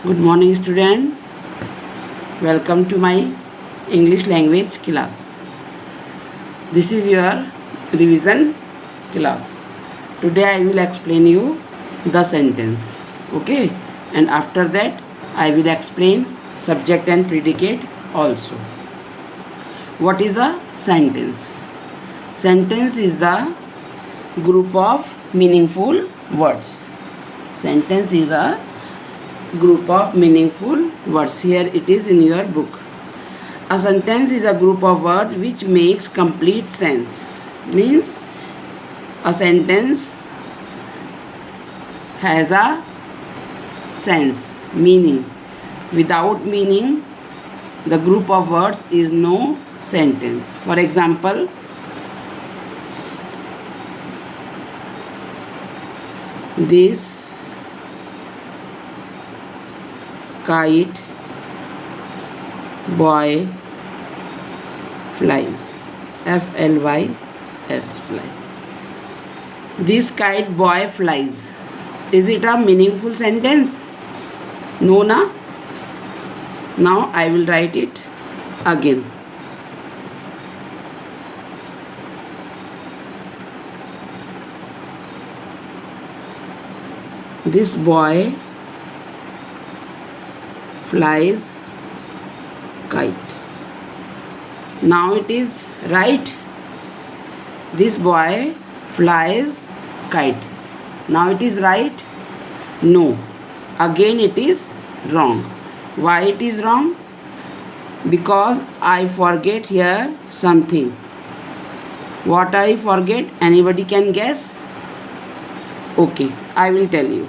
Good morning, student. Welcome to my English language class. This is your revision class. Today I will explain you the sentence. Okay, and after that I will explain subject and predicate also. What is a sentence? Sentence is the group of meaningful words. Sentence is a group of meaningful words. Here it is in your book. A sentence is a group of words which makes complete sense. Means a sentence has a sense, meaning. Without meaning, the group of words is no sentence. For example, this kite boy flies. F-L-Y-S, flies. This kite boy flies. Is it a meaningful sentence? No, na? Now I will write it again. This boy flies kite. Now it is right. This boy flies kite. Now it is right? No. Again it is wrong. Why it is wrong? Because I forget here something. What I forget? Anybody can guess? Okay, I will tell you.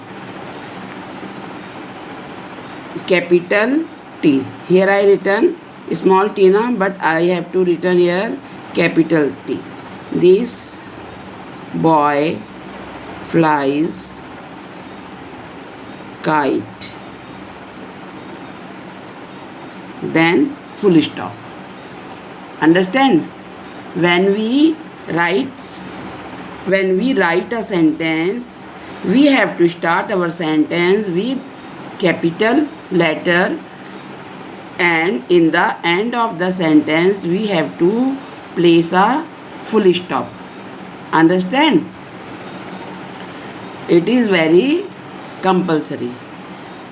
Capital T. Here I written small t na, but I have to written here capital T. This boy flies kite. Then full stop. Understand? When we write a sentence, we have to start our sentence with capital letter, and in the end of the sentence we have to place a full stop. Understand? It is very compulsory.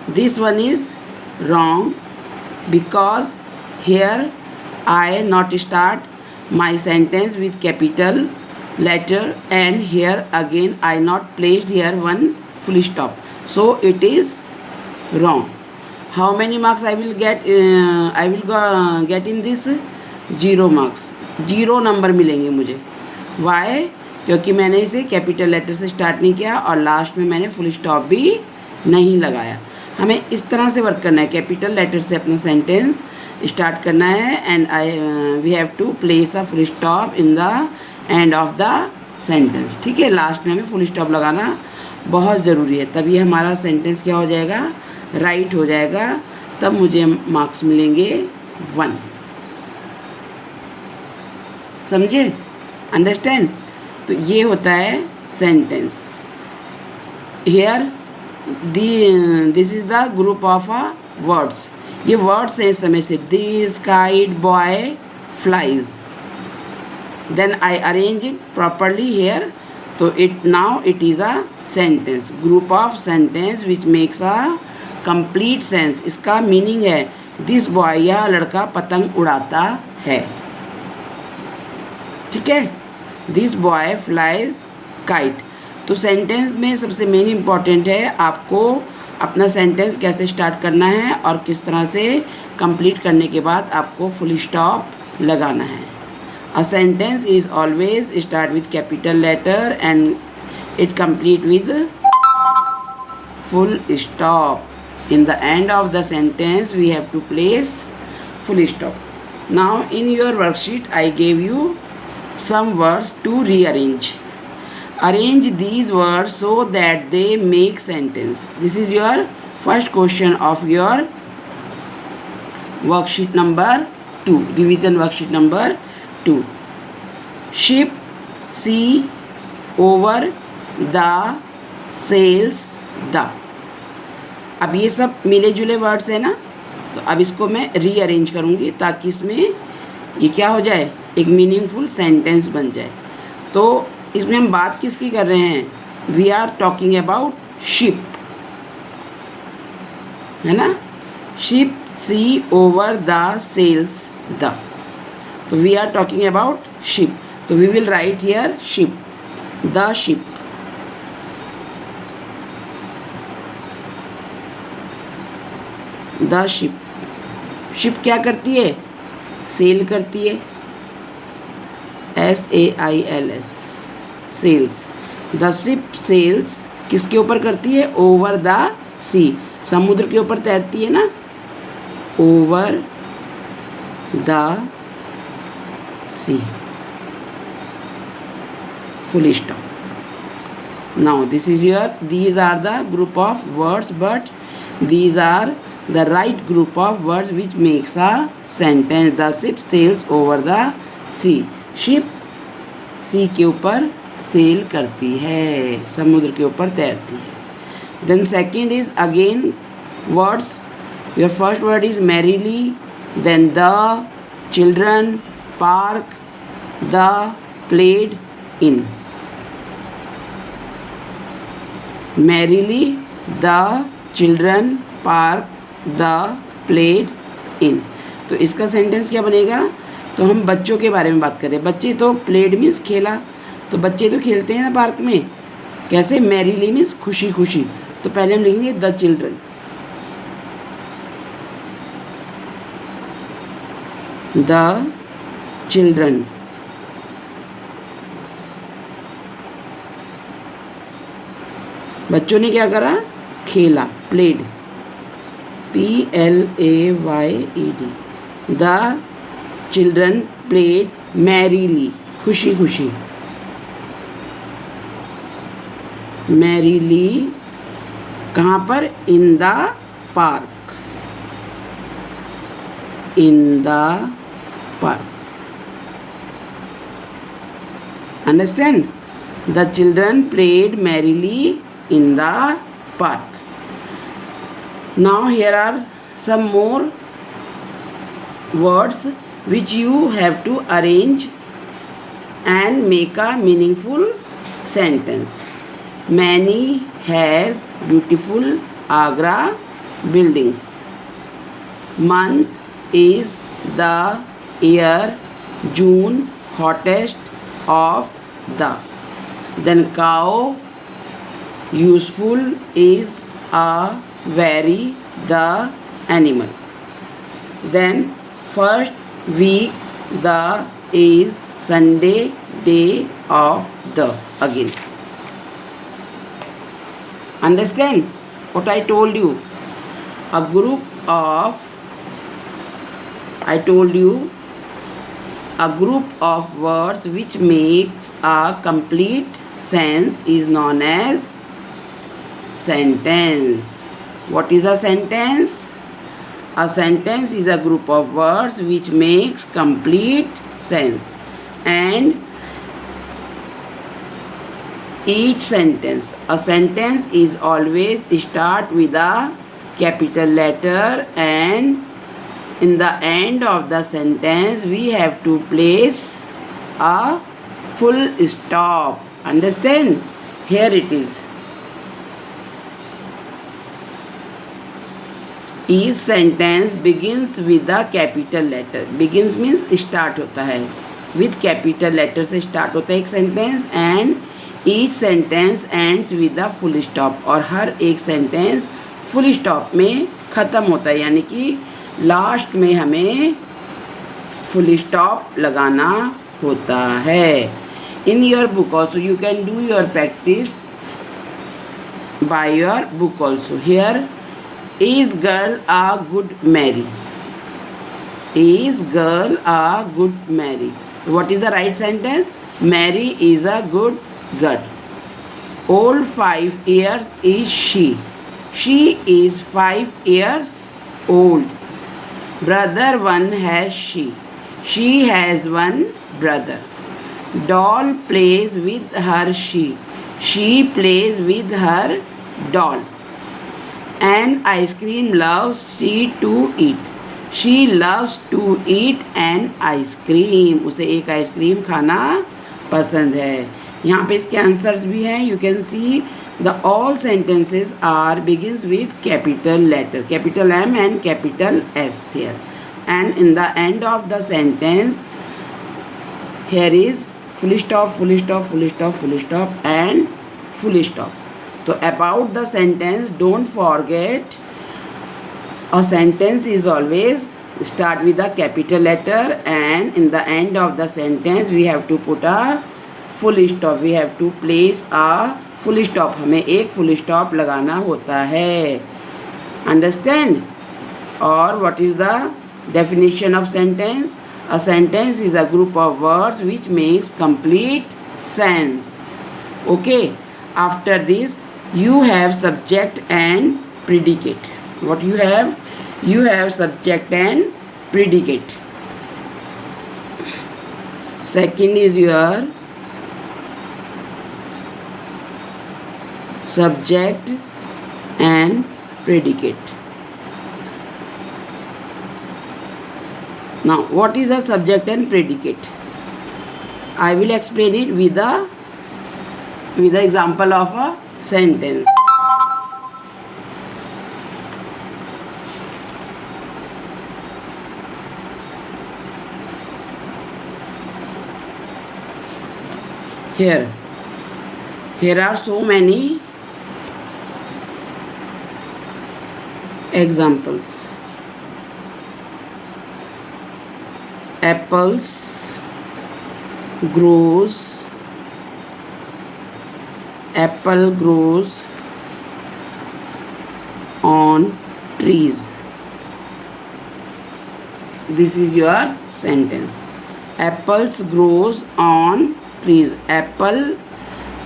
This one is wrong because here I not start my sentence with capital letter, and here again I not placed here one full stop, so it is wrong. How many marks I will get? Get in this 0 marks. 0 number मिलेंगे मुझे. Why? क्योंकि मैंने इसे capital letter से start नहीं किया और last में मैंने फुल स्टॉप भी नहीं लगाया. हमें इस तरह से वर्क करना है. कैपिटल लेटर से अपना सेंटेंस स्टार्ट करना है, and we have to place a full stop in the end of the sentence. ठीक है, लास्ट में हमें फुल स्टॉप लगाना बहुत ज़रूरी है. तभी हमारा सेंटेंस क्या हो जाएगा? राइट हो जाएगा. तब मुझे मार्क्स मिलेंगे 1. समझे? अंडरस्टैंड? तो ये होता है sentence. Here this is the group of words. ये वर्ड्स हैं इस समय से. This kite boy flies. Then I arrange it properly here. तो now it is a sentence, group of sentence which makes a complete sense. इसका meaning है this boy, यह लड़का पतंग उड़ाता है. ठीक है, दिस बॉय फ्लाइज काइट. तो सेंटेंस में सबसे मेन इम्पॉर्टेंट है आपको अपना सेंटेंस कैसे स्टार्ट करना है और किस तरह से कंप्लीट करने के बाद आपको फुल स्टॉप लगाना है. A sentence is always start with capital letter and it complete with full stop. In the end of the sentence we have to place full stop. Now in your worksheet I gave you some words to rearrange. Arrange these words so that they make sentence. This is your first question of your worksheet number 2, revision worksheet number 2. Ship see over the sails the. अब ये सब मिले जुले words है ना, तो अब इसको मैं रीअरेंज करूँगी ताकि इसमें ये क्या हो जाए, एक मीनिंगफुल सेंटेंस बन जाए। तो इसमें हम बात किसकी कर रहे हैं, we are talking about ship, है ना। Ship sea over the sails the, तो we are talking about ship, तो we will write here ship, the ship. The ship, ship क्या करती है, सेल करती है, SAILS, sails. The ship sails किसके ऊपर करती है, ओवर द सी, समुद्र के ऊपर तैरती है ना, over the sea, full stop. Now this is your, these are the group of words, but these are the right group of words which makes a sentence. The ship sails over the sea. Ship sea के ऊपर cell करती है, समुद्र के ऊपर तैरती है। Then second is again words. Your first word is merrily, then the children park, the played in. Merrily the children park, the played in. तो इसका सेंटेंस क्या बनेगा, तो हम बच्चों के बारे में बात करें। बच्चे तो प्लेड मीन्स खेला, तो बच्चे तो खेलते हैं ना पार्क में, कैसे, मैरीली मीन्स खुशी खुशी। तो पहले हम लिखेंगे द चिल्ड्रन, द चिल्ड्रन। बच्चों ने क्या करा, खेला, played, PLAYED। The children played merrily, खुशी खुशी, मैरीली कहाँ पर, इन the park, in the park. Understand, the children played merrily in the park. Now here are some more words which you have to arrange and make a meaningful sentence. Many has beautiful Agra buildings. Month is the year June, hottest of the. Then cow useful is a very the animal. Then first week the is Sunday, day of the again. Understand what I told you? A group of, I told you, a group of words which makes a complete sense is known as sentence. What is a sentence? A sentence is a group of words which makes complete sense, and each sentence, a sentence is always start with a capital letter, and in the end of the sentence we have to place a full stop. Understand? Here it is. Each sentence begins with a capital letter. Begins means start होता है, with capital letter से start होता है एक sentence, and each sentence ends with a full stop. और हर एक sentence full stop में ख़त्म होता है, यानी कि लास्ट में हमें full stop लगाना होता है. In your book also you can do your practice by your book also. Here, is girl a good Mary? Is girl a good Mary? What is the right sentence? Mary is a good girl. Old 5 years is she. She is 5 years old. Brother 1 has she. She has 1 brother. Doll plays with her she. She plays with her doll. An ice cream loves she to eat. She loves to eat an ice cream. उसे एक ice cream खाना पसंद है. यहाँ पे इसके answers भी हैं. You can see the all sentences are begins with capital letter, capital M and capital S here. And in the end of the sentence, here is full stop, full stop, full stop, full stop and full stop. So about the sentence, don't forget a sentence is always start with a capital letter, and in the end of the sentence we have to put a full stop. We have to place a full stop. हमें एक full stop लगाना होता है. Understand? Or what is the definition of sentence? A sentence is a group of words which makes complete sense. Okay. After this, you have subject and predicate. What you have? You have subject and predicate. Second is your subject and predicate. Now, what is a subject and predicate? I will explain it with the example of a sentence. Here are so many examples. Apples grows. Apple grows on trees. This is your sentence. Apples grows on trees. Apple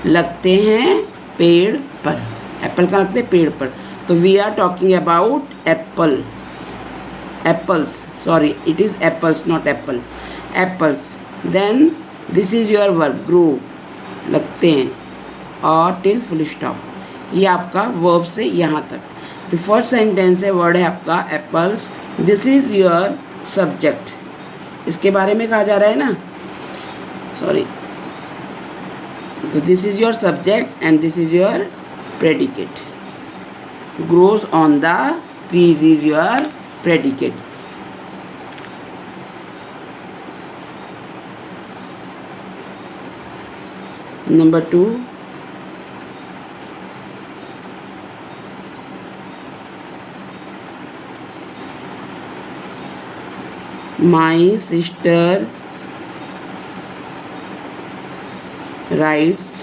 लगते हैं पेड़ पर. Apple का लगते हैं पेड़ पर. तो we are talking about apple. Apples, sorry, it is apples not apple. Apples. Then this is your verb grow, लगते हैं, और टिल फुल स्टॉप. ये आपका वर्ब से यहाँ तक. जो फर्स्ट सेंटेंस है वर्ड है आपका apples. This is your subject. इसके बारे में कहा जा रहा है ना, सॉरी. तो this is your subject and this is your predicate. Grows on the trees is your predicate. Number 2, my sister writes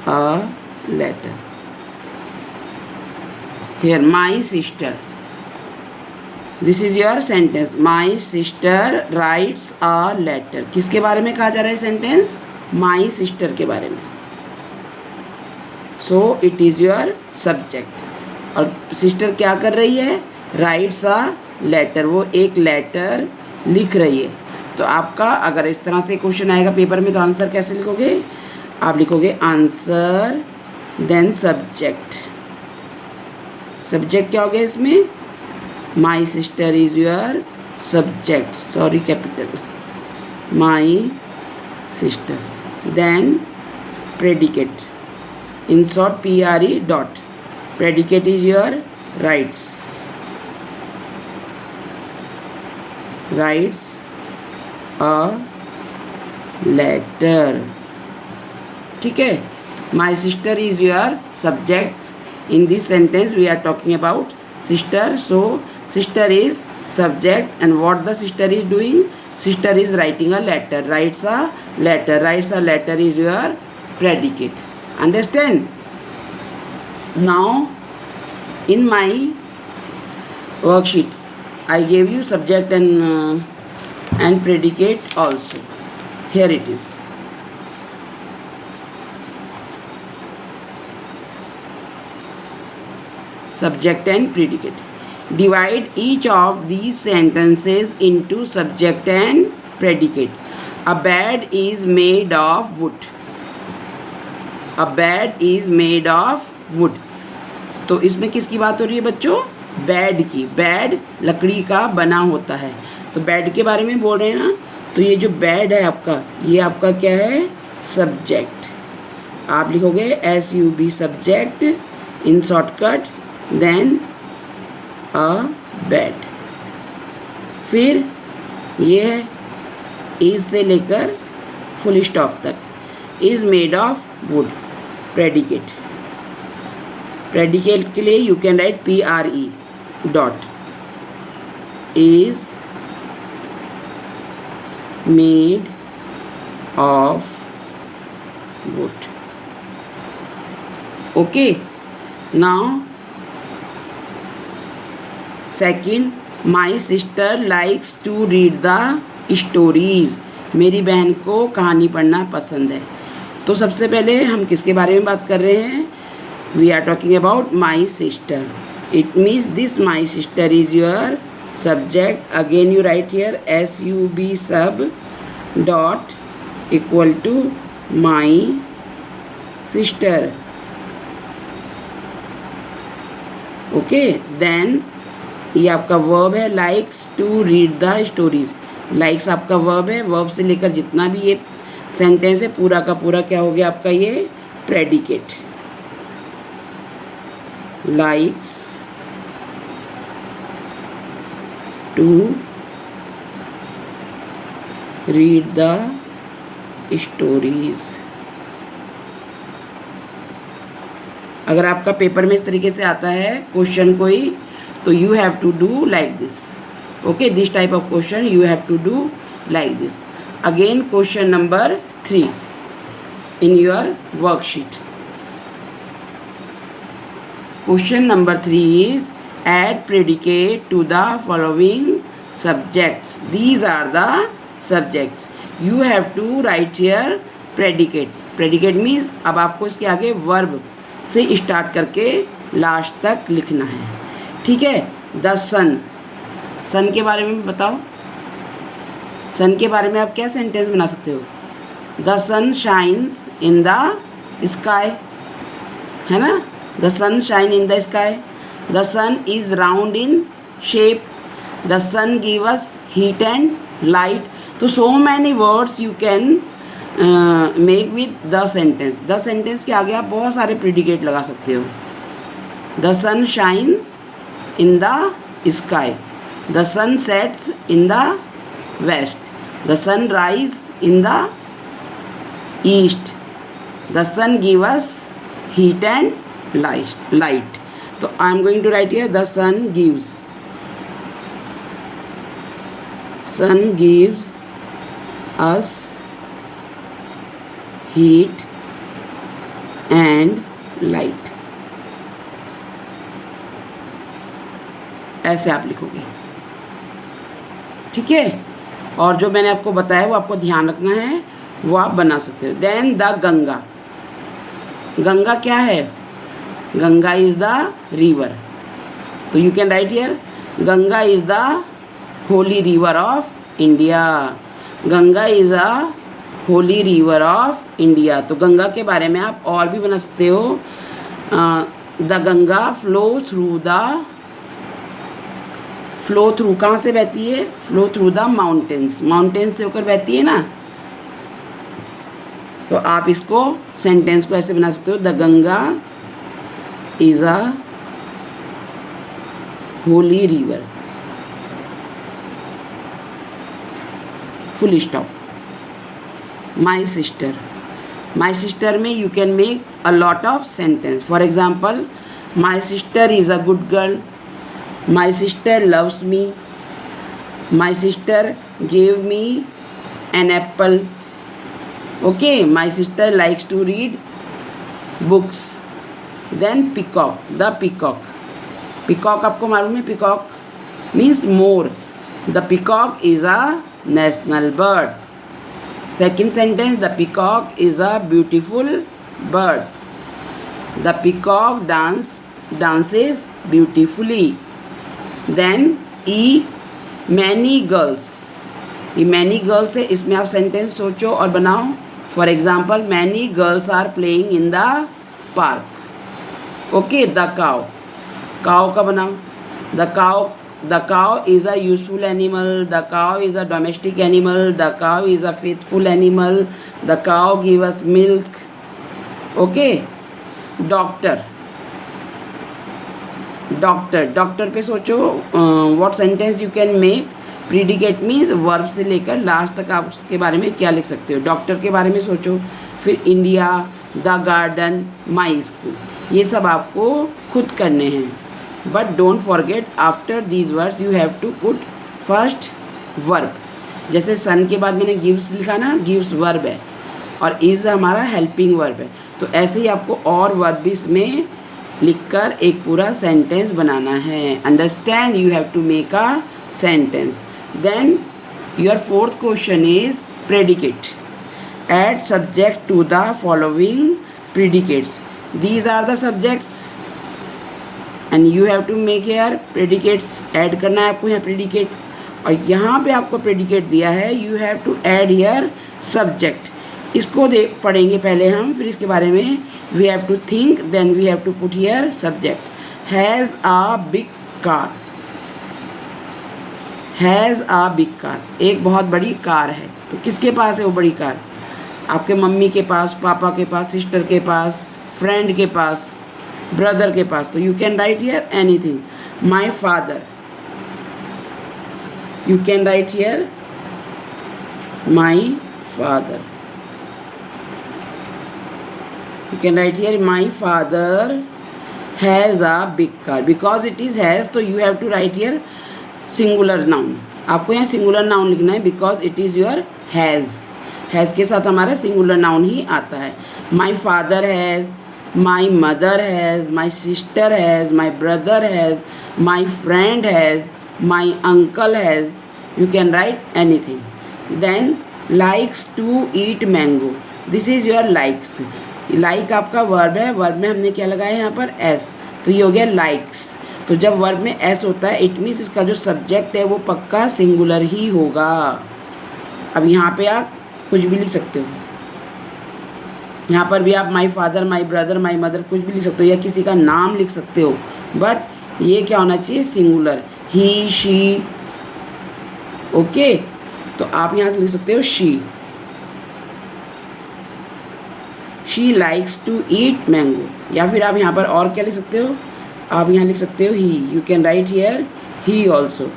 a letter. Here, my sister. This is your sentence. My sister writes a letter. किसके बारे में कहा जा रहा है sentence? My sister के बारे में. So it is your subject. और सिस्टर क्या कर रही है? Writes a letter. वो एक लेटर लिख रही है. तो आपका अगर इस तरह से क्वेश्चन आएगा पेपर में तो आंसर कैसे लिखोगे? आप लिखोगे आंसर देन सब्जेक्ट. सब्जेक्ट क्या हो गया इसमें? My sister is your subject. Sorry, capital. My sister. Then predicate. In short, PRE dot. Predicate is your writes. Writes a letter. ठीक है. My sister is your subject. In this sentence we are talking about sister. So sister is subject, and what the sister is doing? Sister is writing a letter. Writes a letter. Writes a letter is your predicate. Understand? Now, in my worksheet, I gave you subject and predicate also. Here it is. Subject and predicate. Divide each of these sentences into subject and predicate. A bed is made of wood. A bed is made of wood. तो इसमें किसकी बात हो रही है बच्चों? Bed की। Bed लकड़ी का बना होता है, तो बेड के बारे में बोल रहे हैं ना। तो ये जो बेड है आपका, ये आपका क्या है? सब्जेक्ट। आप लिखोगे SUB subject in shortcut, then a bed. फिर ये है इज से लेकर फुल स्टॉप तक, is made of wood, predicate. Predicate के लिए you can write PRE dot, is made of wood. Okay, now second, my sister likes to read the stories. मेरी बहन को कहानी पढ़ना पसंद है। तो सबसे पहले हम किसके बारे में बात कर रहे हैं? We are talking about my sister. It means this my sister is your subject. Again you write here SUB sub dot equal to my sister. Okay, then ये आपका वर्ब है likes to read the stories. Likes आपका verb है, verb से लेकर जितना भी ये सेंटेंस है पूरा का पूरा क्या हो गया आपका? ये predicate. Likes to read the stories. अगर आपका पेपर में इस तरीके से आता है क्वेश्चन कोई, तो you have to do like this. Okay, this type of question you have to do like this. Again, question number 3 in your worksheet. Question number 3 is add predicate to the following subjects. These are the subjects. You have to write here predicate. Predicate means अब आपको इसके आगे verb से start करके last तक लिखना है, ठीक है? The sun, सन के बारे में बताओ। सन के बारे में आप क्या सेंटेंस बना सकते हो? The sun shines in the sky, है ना? The sun shine in the sky. The sun is round in shape. The sun give us heat and light. तो so many words you can make with the sentence. The sentence के आगे आप बहुत सारे predicate लगा सकते हो। The sun shines in the sky. The sun sets in the west. The sun rises in the east. The sun gives us heat and light. So I am going to write here the sun gives. Sun gives us heat and light. ऐसे आप लिखोगे, ठीक है? और जो मैंने आपको बताया वो आपको ध्यान रखना है, वो आप बना सकते हो। Then the Ganga. गंगा क्या है? Ganga is the river. तो you can write here Ganga is the holy river of India. Ganga is a holy river of India. तो गंगा के बारे में आप और भी बना सकते हो। द गंगा फ्लो थ्रू कहाँ से बहती है? Flow through the mountains. Mountains से होकर बहती है ना। तो आप इसको सेंटेंस को ऐसे बना सकते हो, the Ganga is a holy river, full stop. My sister. My sister में you can make a lot of sentence. For example, my sister is a good girl. My sister loves me. My sister gave me an apple. Okay, my sister likes to read books. Then peacock, the peacock. Peacock आपको मालूम है? Peacock means more. The peacock is a national bird. Second sentence, the peacock is a beautiful bird. The peacock dances beautifully. Then many girls. ये many girls है, इसमें आप sentence सोचो और बनाओ। For example, many girls are playing in the park. Okay, the cow. Cow का बनाओ, the cow is a useful animal, the cow is a domestic animal, the cow is a faithful animal, the cow give us milk. Okay. Doctor, doctor पे सोचो. What sentence you can make. Predicate means verb से लेकर last तक आप उसके बारे में क्या लिख सकते हो. डॉक्टर के बारे में सोचो, फिर India, the garden, my school, ये सब आपको खुद करने हैं. But don't forget after these words you have to put first verb. जैसे सन के बाद मैंने गिव्स लिखा ना, गिव्स वर्ब है और इज़ हमारा हेल्पिंग वर्ब है. तो ऐसे ही आपको और वर्ब भी इसमें लिखकर एक पूरा सेंटेंस बनाना है. Understand, you have to make a sentence. Then your fourth question is predicate. Add subject to the following predicates. These are the subjects and you have to make here predicates. add करना है आपको यहाँ predicate, और यहाँ पे आपको predicate दिया है. You have to add here subject. इसको पढ़ेंगे पहले हम, फिर इसके बारे में we have to think, then we have to put here subject. Has a big car. Has a big car. एक बहुत बड़ी कार है. तो किसके पास है वो बड़ी कार? आपके मम्मी के पास, पापा के पास, सिस्टर के पास, फ्रेंड के पास, ब्रदर के पास. तो you can write here anything. My father, you can write here my father. You can write here my father has a big car. Because it is has, तो you have to write here singular noun. आपको यहाँ singular noun लिखना है because it is your has. Has के साथ हमारा singular noun ही आता है. My father has, my mother has, my sister has, my brother has, my friend has, my uncle has. You can write anything. Then likes to eat mango. This is your likes. Like आपका verb है. Verb में हमने क्या लगाया यहाँ पर? S. तो ये हो गया लाइक्स. तो जब वर्ब में एस होता है इट मीन्स इसका जो सब्जेक्ट है वो पक्का सिंगुलर ही होगा. अब यहाँ पे आप कुछ भी लिख सकते हो. यहाँ पर भी आप my father, my brother, my mother कुछ भी लिख सकते हो या किसी का नाम लिख सकते हो. बट ये क्या होना चाहिए? सिंगुलर. He, she. ओके. तो आप यहाँ से लिख सकते हो she. She likes to eat mango. या फिर आप यहाँ पर और क्या लिख सकते हो? आप यहाँ लिख सकते हो ही. You can write here he also.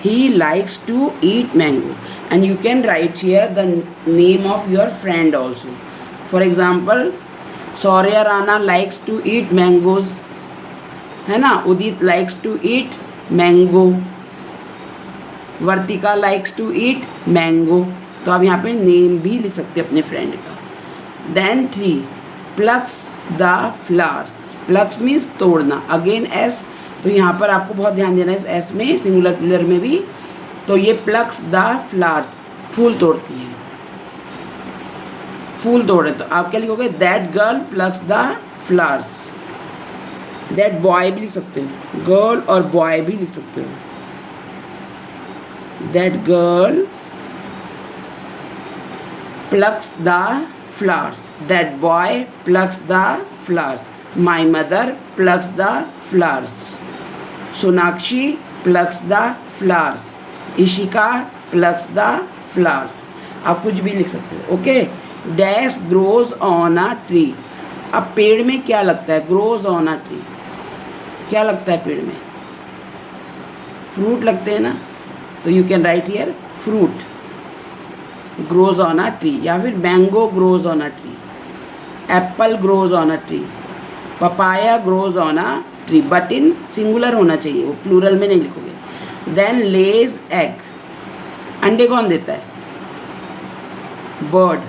He likes to eat mango. And you can write here the name of your friend also. For example, Saurya Rana likes to eat mangoes. है ना? Udit likes to eat mango. Vartika likes to eat mango. तो आप यहाँ पे name भी लिख सकते हैं अपने फ्रेंड का. Then 3, plucks the flowers. Plucks means तोड़ना. Again S. तो यहाँ पर आपको बहुत ध्यान देना है इस एस में, सिंगुलर प्लूरल में भी. तो ये प्लक्स द फ्लावर्स, फूल तोड़ती है, फूल तोड़े. तो आप क्या लिखोगे? That girl plucks the flowers. That boy भी लिख सकते हो, गर्ल और बॉय भी लिख सकते हो. That girl plucks the flowers. That boy plucks the flowers. My mother plucks the flowers. Sonakshi plucks the flowers. Ishika plucks the flowers. आप कुछ भी लिख सकते हो. Okay. Dash grows on a tree. अब पेड़ में क्या लगता है? Grows on a tree. क्या लगता है पेड़ में? फ्रूट लगते हैं ना. तो you can write here fruit. Grows on a tree. या फिर mango grows on a tree. Apple grows on a tree. Papaya grows on a tree. But in singular होना चाहिए, वो प्लूरल में नहीं लिखोगे. देन लेज एग. अंडे कौन देता है? बर्ड.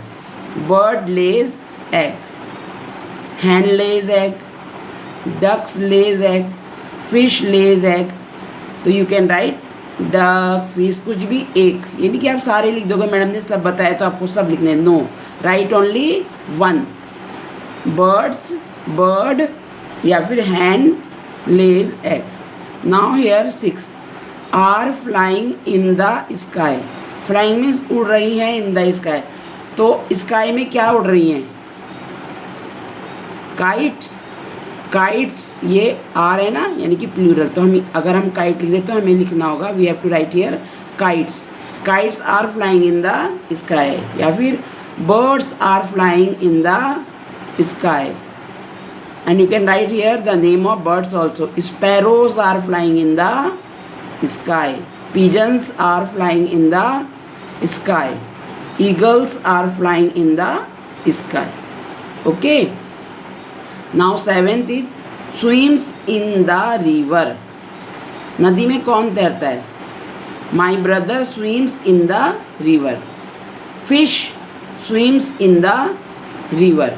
बर्ड लेज एग. हैन लेज एग. डक्स लेज एग. फिश लेज एग. तो you can right duck, fish, कुछ भी एक. ये नहीं कि आप सारे लिख दोगे मैडम ने सब बताया तो आपको सब लिखने. No, write only one. Birds, bird या फिर हैन lays egg. Now here 6, are flying in the sky. Flying means उड़ रही हैं in the sky. तो sky में क्या उड़ रही हैं? Kite. काइट्स, ये आर है ना, यानी कि प्लूरल, तो हम अगर हम काइट लिख रहे तो हमें लिखना होगा we have to write here kites. Kites are flying in the sky, या फिर birds are flying in the sky, and you can write here the name of birds also. Sparrows are flying in the sky, pigeons are flying in the sky, eagles are flying in the sky. Okay, now 7th is swims in the river. नदी में कौन तैरता है? My brother swims in the river. Fish swims in the river.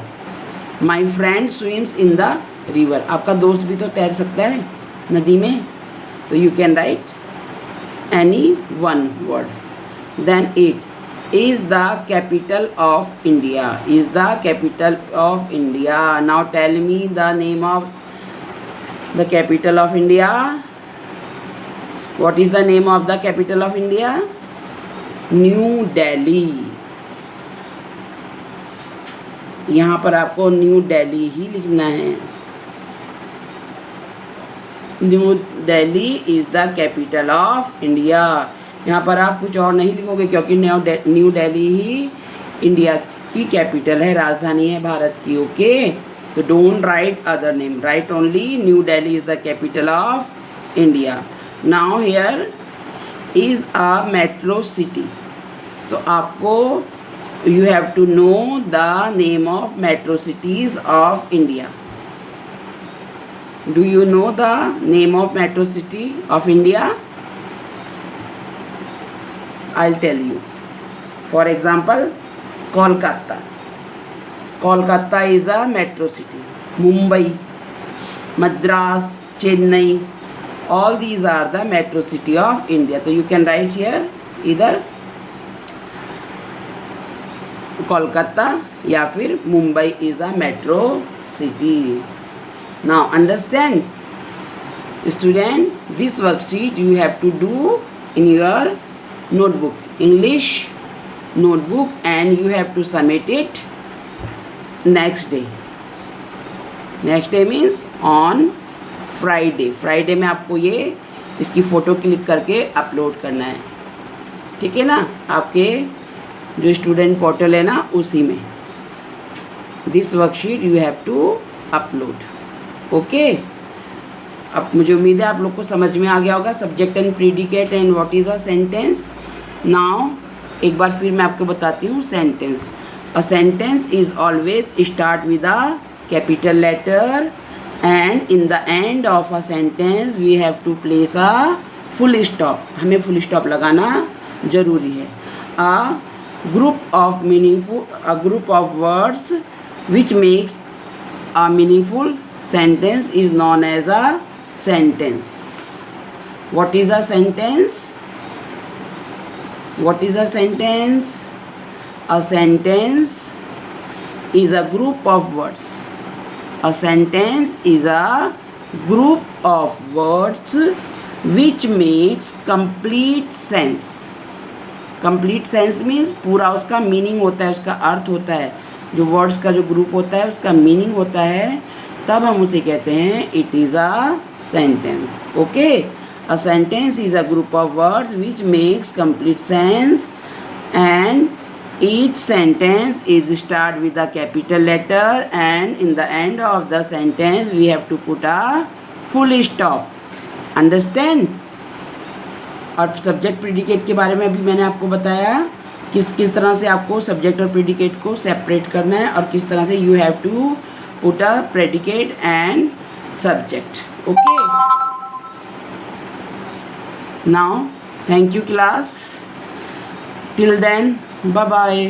My friend swims in the river. आपका दोस्त भी तो तैर सकता है नदी में, तो you can write any one word. Then 8 is the capital of India. Is the capital of India. Now tell me the name of the capital of India. What is the name of the capital of India? New Delhi. यहाँ पर आपको new Delhi ही लिखना है। New Delhi is the capital of India. यहाँ पर आप कुछ और नहीं लिखोगे, क्योंकि न्यू दिल्ली ही इंडिया की कैपिटल है, राजधानी है भारत की। ओके, तो don't write other name, write only new Delhi is the capital of India. Now here is a metro city, तो आपको you have to know the name of metro cities of India. Do you know the name of metro city of India? I'll tell you. For example, Kolkata. Kolkata is a metro city. Mumbai, Madras, Chennai, all these are the metro city of India. So you can write here either Kolkata या फिर Mumbai is a metro city. Now understand, student, this worksheet you have to do in your notebook, English notebook, and you have to submit it next day. Next day means on Friday. Friday में आपको ये इसकी photo click करके upload करना है, ठीक है ना, आपके जो स्टूडेंट पोर्टल है ना उसी में। This worksheet you have to upload. Okay, अब मुझे उम्मीद है आप लोग को समझ में आ गया होगा subject and predicate and what is a sentence. Now एक बार फिर मैं आपको बताती हूँ sentence. A sentence is always start with a capital letter, and in the end of a sentence we have to place a full stop. हमें full stop लगाना जरूरी है। A group of words which makes a meaningful sentence is known as a sentence. What is a sentence? What is a sentence? A sentence is a group of words. A sentence is a group of words which makes complete sense. Complete sense means पूरा उसका meaning होता है, उसका अर्थ होता है। जो words का जो ग्रुप होता है उसका मीनिंग होता है, तब हम उसे कहते हैं it is a sentence. Okay, a sentence is a group of words which makes complete sense, and each sentence is start with a capital letter, and in the end of the sentence we have to put a full stop. Understand? और subject predicate के बारे में भी मैंने आपको बताया किस तरह से आपको सब्जेक्ट और प्रीडिकेट को सेपरेट करना है, और किस तरह से you have to put a predicate and subject. Okay, now thank you class, till then bye bye.